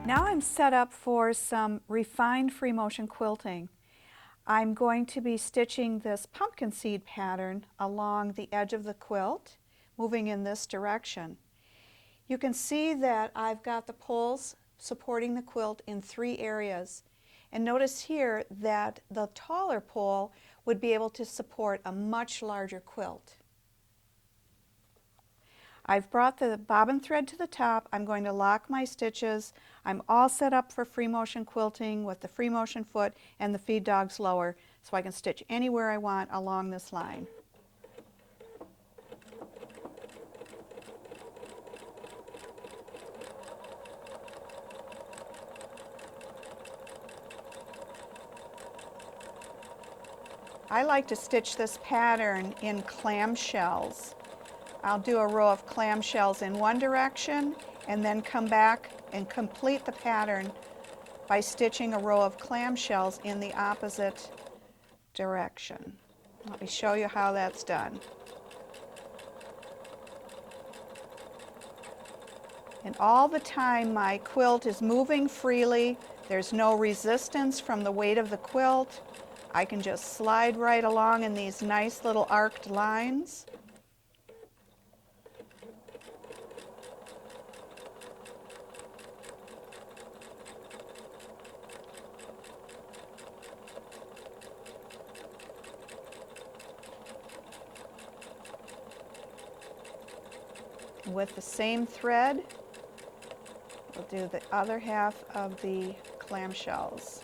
Now I'm set up for some refined free motion quilting. I'm going to be stitching this pumpkin seed pattern along the edge of the quilt, moving in this direction. You can see that I've got the poles supporting the quilt in 3 areas. And notice here that the taller pole would be able to support a much larger quilt. I've brought the bobbin thread to the top. I'm going to lock my stitches. I'm all set up for free motion quilting with the free motion foot and the feed dogs lower, so I can stitch anywhere I want along this line. I like to stitch this pattern in clamshells. I'll do a row of clamshells in one direction and then come back and complete the pattern by stitching a row of clamshells in the opposite direction. Let me show you how that's done. And all the time my quilt is moving freely. There's no resistance from the weight of the quilt. I can just slide right along in these nice little arced lines. With the same thread, we'll do the other half of the clamshells.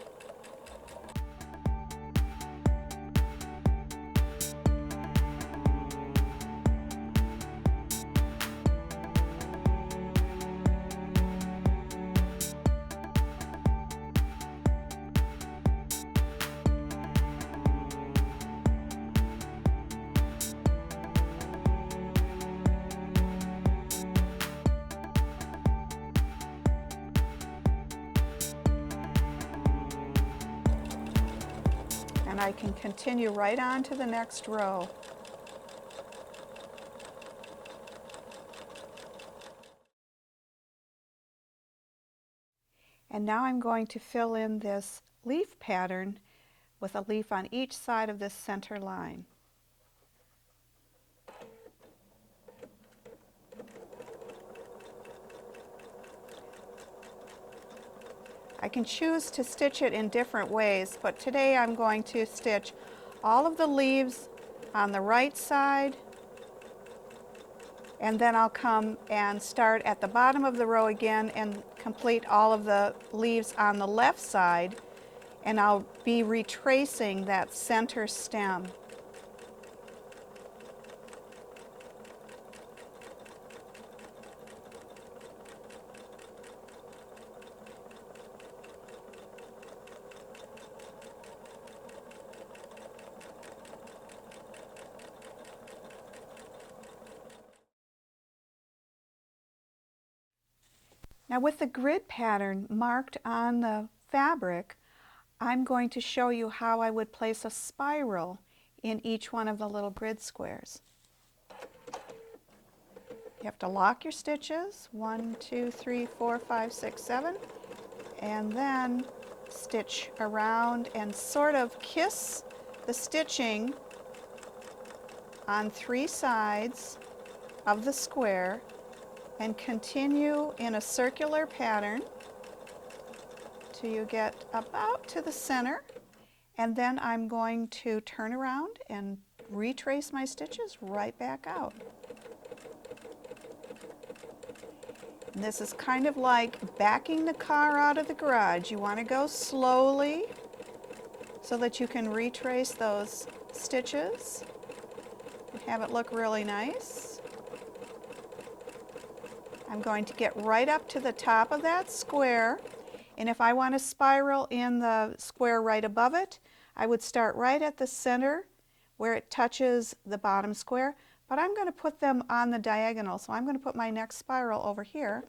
And I can continue right on to the next row. And now I'm going to fill in this leaf pattern with a leaf on each side of this center line. I can choose to stitch it in different ways, but today I'm going to stitch all of the leaves on the right side, and then I'll come and start at the bottom of the row again and complete all of the leaves on the left side, and I'll be retracing that center stem. Now with the grid pattern marked on the fabric, I'm going to show you how I would place a spiral in each one of the little grid squares. You have to lock your stitches, 1, 2, 3, 4, 5, 6, 7, and then stitch around and sort of kiss the stitching on 3 sides of the square and continue in a circular pattern till you get about to the center, and then I'm going to turn around and retrace my stitches right back out. And this is kind of like backing the car out of the garage. You want to go slowly so that you can retrace those stitches and have it look really nice. I'm going to get right up to the top of that square, and if I want to spiral in the square right above it, I would start right at the center where it touches the bottom square, but I'm going to put them on the diagonal, so I'm going to put my next spiral over here.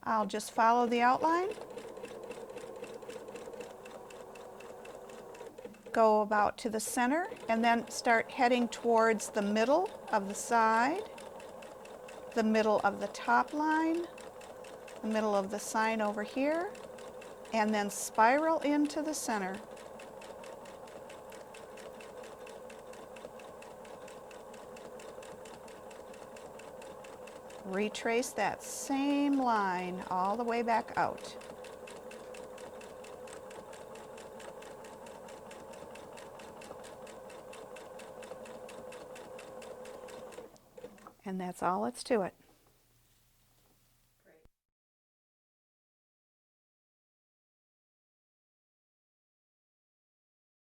I'll just follow the outline, go about to the center, and then start heading towards the middle of the side, the middle of the top line, the middle of the sign over here, and then spiral into the center. Retrace that same line all the way back out. And that's all that's to it.